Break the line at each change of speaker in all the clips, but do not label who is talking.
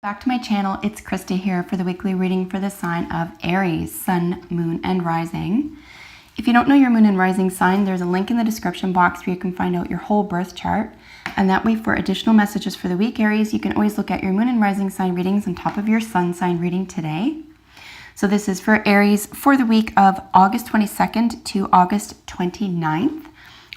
Back to my channel, it's Krista here for the weekly reading for the sign of Aries, Sun, Moon, and Rising. If you don't know your Moon and Rising sign, there's a link in the description box where you can find out your whole birth chart. And that way, for additional messages for the week, Aries, you can always look at your Moon and Rising sign readings on top of your Sun sign reading today. So this is for Aries for the week of August 22nd to August 29th.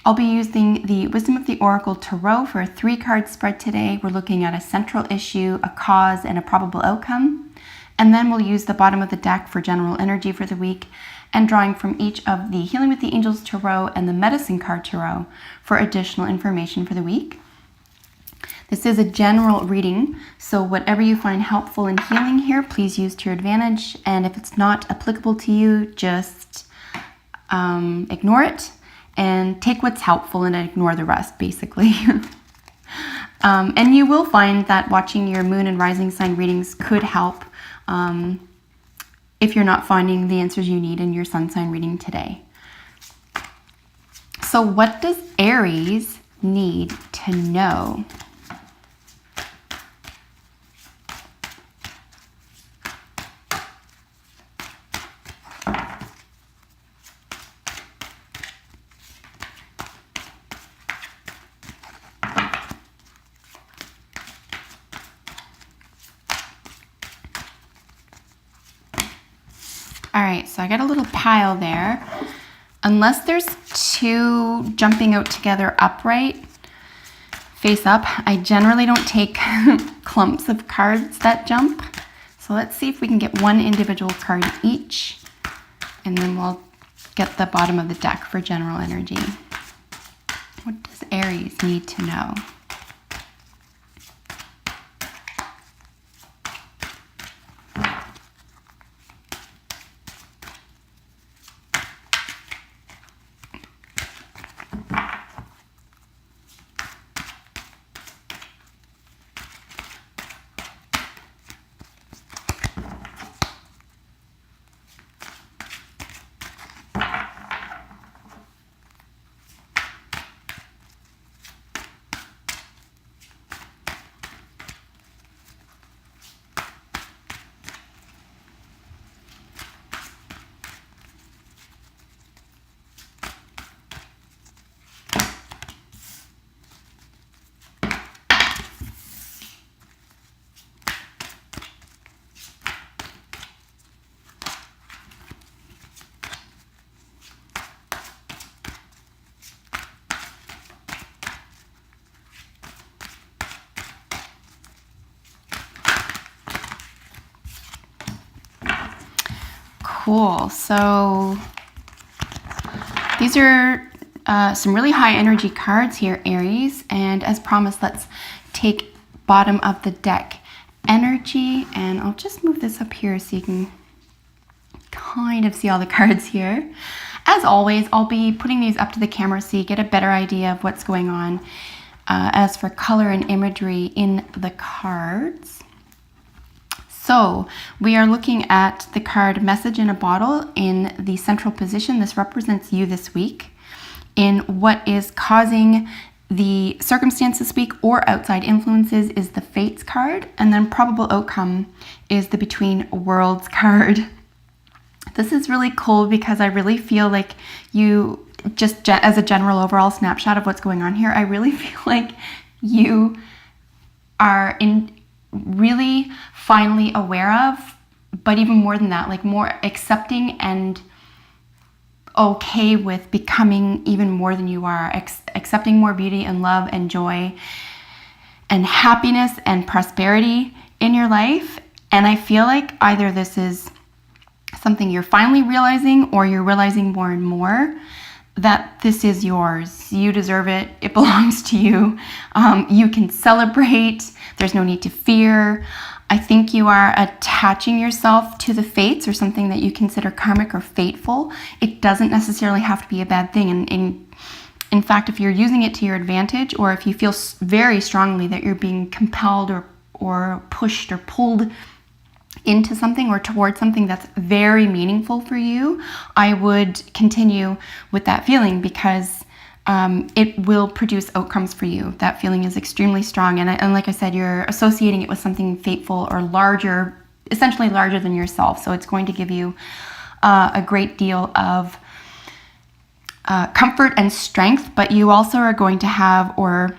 I'll be using the Wisdom of the Oracle Tarot for a 3-card spread today. We're looking at a central issue, a cause, and a probable outcome. And then we'll use the bottom of the deck for general energy for the week and drawing from each of the Healing with the Angels Tarot and the Medicine Card Tarot for additional information for the week. This is a general reading, so whatever you find helpful in healing here, please use to your advantage. And if it's not applicable to you, just ignore it. And take what's helpful and ignore the rest, basically. And you will find that watching your Moon and Rising sign readings could help if you're not finding the answers you need in your Sun sign reading today. So what does Aries need to know? All right, so I got a little pile there. Unless there's two jumping out together upright, face up, I generally don't take clumps of cards that jump. So let's see if we can get one individual card each, and then we'll get the bottom of the deck for general energy. What does Aries need to know? Cool. So these are some really high energy cards here, Aries. And as promised, let's take bottom of the deck energy. And I'll just move this up here so you can kind of see all the cards here. As always, I'll be putting these up to the camera so you get a better idea of what's going on as for color and imagery in the cards. So we are looking at the card Message in a Bottle in the central position. This represents you this week in what is causing the circumstance this week or outside influences is the Fates card. And then probable outcome is the Between Worlds card. This is really cool because I really feel like you, just as a general overall snapshot of what's going on here, I really feel like you are really finally aware of, but even more than that, like more accepting and okay with becoming even more than you are, accepting more beauty and love and joy and happiness and prosperity in your life. And I feel like either this is something you're finally realizing or you're realizing more and more that this is yours. You deserve it. It belongs to you. You can celebrate. There's no need to fear. I think you are attaching yourself to the fates or something that you consider karmic or fateful. It doesn't necessarily have to be a bad thing. And in fact, if you're using it to your advantage, or if you feel very strongly that you're being compelled or pushed or pulled into something or towards something that's very meaningful for you, I would continue with that feeling because it will produce outcomes for you. That feeling is extremely strong. And like I said, you're associating it with something fateful or larger, essentially larger than yourself. So it's going to give you a great deal of comfort and strength, but you also are going to have, or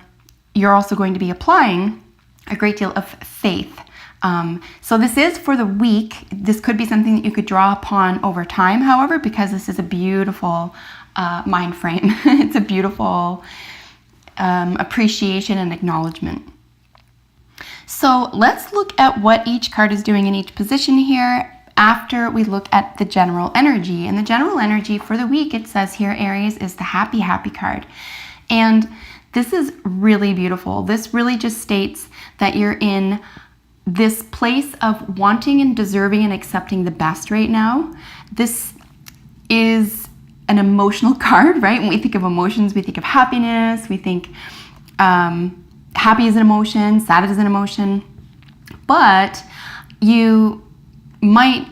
you're also going to be applying a great deal of faith. So this is for the week. This could be something that you could draw upon over time, however, because this is a beautiful mind frame. It's a beautiful appreciation and acknowledgement. So let's look at what each card is doing in each position here after we look at the general energy. And the general energy for the week, it says here, Aries, is the happy, happy card. And this is really beautiful. This really just states that you're in this place of wanting and deserving and accepting the best right now. This is an emotional card, right? When we think of emotions, we think of happiness, we think happy is an emotion, sad is an emotion, but you might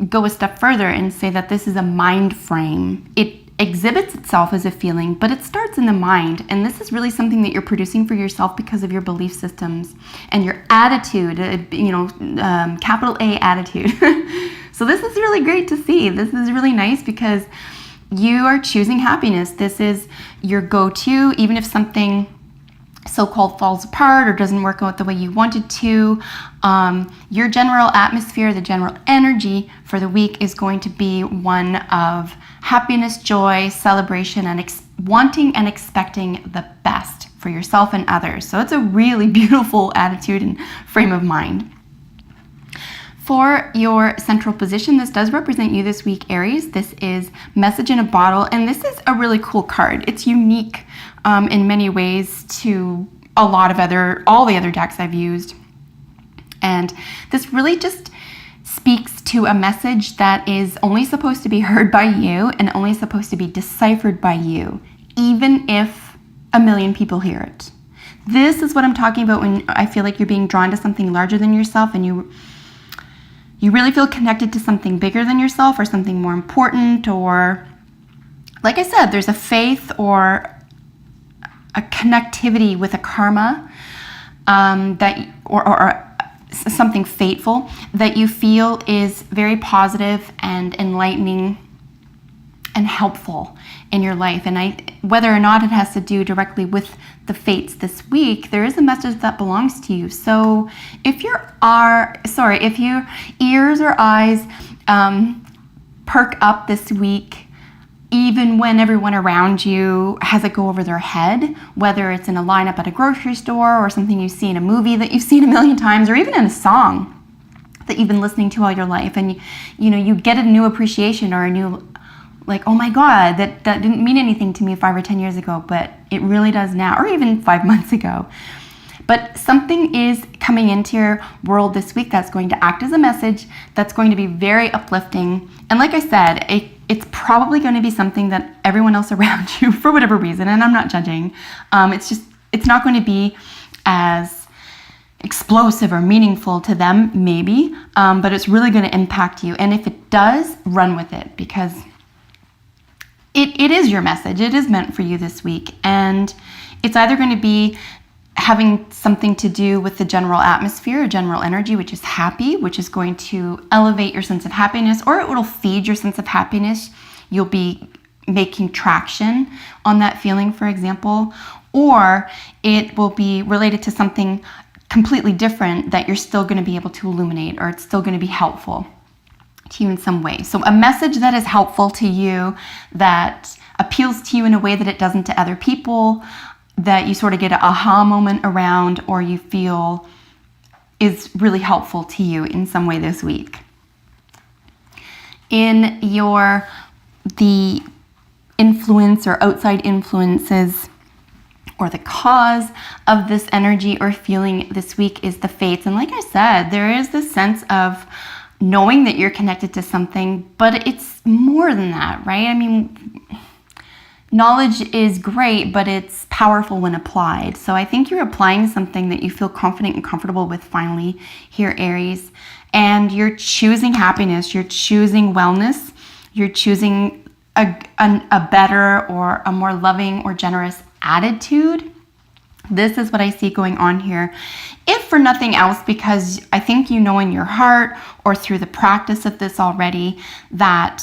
go a step further and say that this is a mind frame. It exhibits itself as a feeling, but it starts in the mind, and this is really something that you're producing for yourself because of your belief systems and your attitude, capital A attitude. So this is really great to see. This is really nice because you are choosing happiness. This is your go-to, even if something so-called falls apart or doesn't work out the way you wanted to. Your general atmosphere, the general energy for the week is going to be one of happiness, joy, celebration, and wanting and expecting the best for yourself and others. So it's a really beautiful attitude and frame of mind. For your central position, this does represent you this week, Aries. This is Message in a Bottle, and this is a really cool card. It's unique in many ways to all the other decks I've used. And this really just speaks to a message that is only supposed to be heard by you and only supposed to be deciphered by you, even if a million people hear it. This is what I'm talking about when I feel like you're being drawn to something larger than yourself, and you really feel connected to something bigger than yourself or something more important, or like I said, there's a faith or a connectivity with a karma or something fateful that you feel is very positive and enlightening and helpful in your life. And whether or not it has to do directly with the fates this week, there is a message that belongs to you. So if your ears or eyes perk up this week, even when everyone around you has it go over their head, whether it's in a lineup at a grocery store or something you see in a movie that you've seen a million times, or even in a song that you've been listening to all your life, and you get a new appreciation or a new, like, oh my God, that didn't mean anything to me 5 or 10 years ago, but it really does now, or even 5 months ago. But something is coming into your world this week that's going to act as a message that's going to be very uplifting. And like I said, it's probably going to be something that everyone else around you, for whatever reason, and I'm not judging, it's not going to be as explosive or meaningful to them, maybe, but it's really going to impact you. And if it does, run with it, because it is your message. It is meant for you this week. And it's either going to be having something to do with the general atmosphere, general energy, which is happy, which is going to elevate your sense of happiness, or it will feed your sense of happiness. You'll be making traction on that feeling, for example, or it will be related to something completely different that you're still going to be able to illuminate, or it's still going to be helpful to you in some way. So a message that is helpful to you, that appeals to you in a way that it doesn't to other people, that you sort of get an aha moment around, or you feel is really helpful to you in some way this week. In the influence or outside influences, or the cause of this energy or feeling this week, is the fates. And like I said, there is this sense of knowing that you're connected to something, but it's more than that, right? I mean, knowledge is great, but it's powerful when applied. So I think you're applying something that you feel confident and comfortable with finally here, Aries. And you're choosing happiness, you're choosing wellness, you're choosing a better or a more loving or generous attitude. This is what I see going on here. If for nothing else, because I think you know in your heart or through the practice of this already that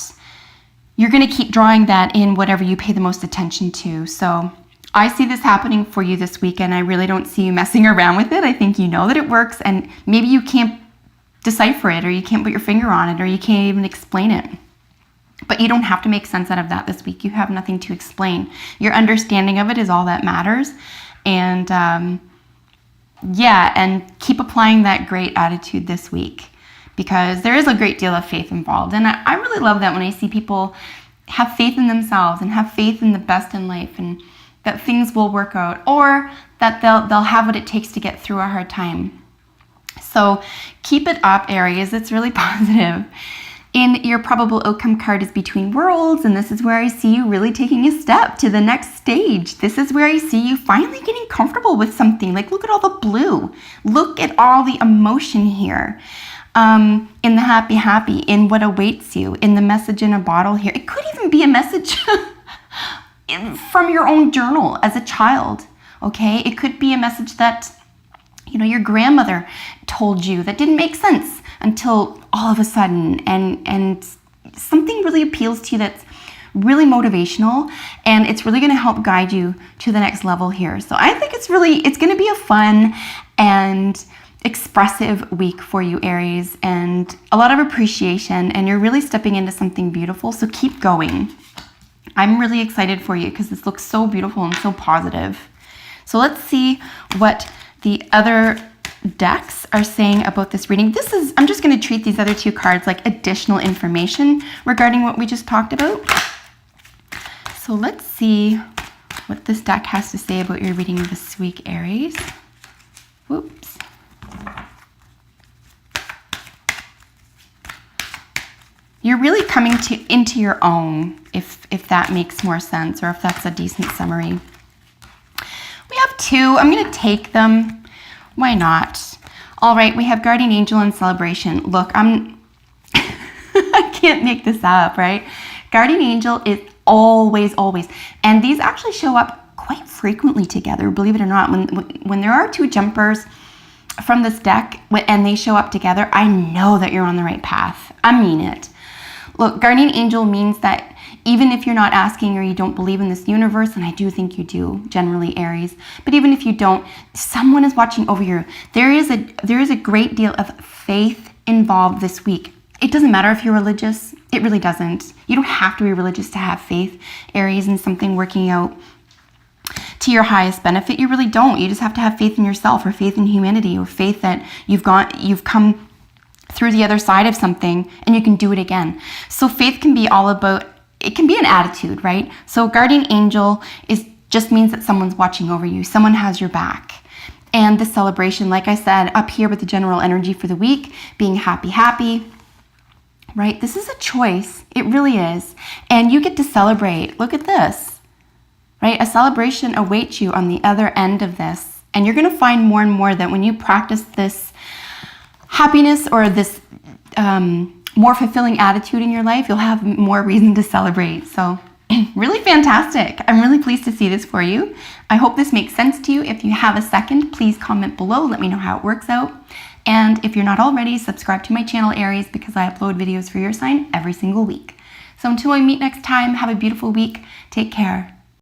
you're going to keep drawing that in whatever you pay the most attention to. So I see this happening for you this weekend. I really don't see you messing around with it. I think you know that it works, and maybe you can't decipher it, or you can't put your finger on it, or you can't even explain it. But you don't have to make sense out of that this week. You have nothing to explain. Your understanding of it is all that matters. And and keep applying that great attitude this week, because there is a great deal of faith involved. And I really love that when I see people have faith in themselves and have faith in the best in life, and that things will work out, or that they'll have what it takes to get through a hard time. So keep it up, Aries. It's really positive. In your probable outcome card is Between Worlds, and this is where I see you really taking a step to the next stage. This is where I see you finally getting comfortable with something. Like, look at all the blue. Look at all the emotion here. In the happy, in what awaits you, in the message in a bottle here. It could even be a message from your own journal as a child, okay? It could be a message that, your grandmother told you that didn't make sense until all of a sudden, and something really appeals to you that's really motivational, and it's really going to help guide you to the next level here. So I think it's going to be a fun and expressive week for you, Aries, and a lot of appreciation, and you're really stepping into something beautiful. So keep going. I'm really excited for you because this looks so beautiful and so positive. So let's see what the other decks are saying about this reading. I'm just going to treat these other two cards like additional information regarding what we just talked about. So let's see what this deck has to say about your reading this week, Aries. Whoops. You're really coming into your own, if that makes more sense, or if that's a decent summary. We have two. I'm going to take them. Why not? All right, we have Guardian Angel and Celebration. Look, I can't make this up, right? Guardian Angel is always, and these actually show up quite frequently together, believe it or not. When there are two jumpers from this deck and they show up together, I know that you're on the right path. I mean it. Look, Guardian Angel means that even if you're not asking or you don't believe in this universe, and I do think you do, generally, Aries, but even if you don't, someone is watching over you. There is a great deal of faith involved this week. It doesn't matter if you're religious. It really doesn't. You don't have to be religious to have faith, Aries, in something working out to your highest benefit. You really don't. You just have to have faith in yourself, or faith in humanity, or faith that you've come through the other side of something and you can do it again. So faith can be all about, it can be an attitude, right? So Guardian Angel just means that someone's watching over you. Someone has your back. And the Celebration, like I said, up here with the general energy for the week, being happy, right? This is a choice. It really is. And you get to celebrate. Look at this, right? A celebration awaits you on the other end of this. And you're going to find more and more that when you practice this happiness, or this more fulfilling attitude in your life, you'll have more reason to celebrate. So really fantastic. I'm really pleased to see this for you. I hope this makes sense to you. If you have a second, please comment below. Let me know how it works out. And if you're not already, subscribe to my channel, Aries, because I upload videos for your sign every single week. So until we meet next time, have a beautiful week. Take care.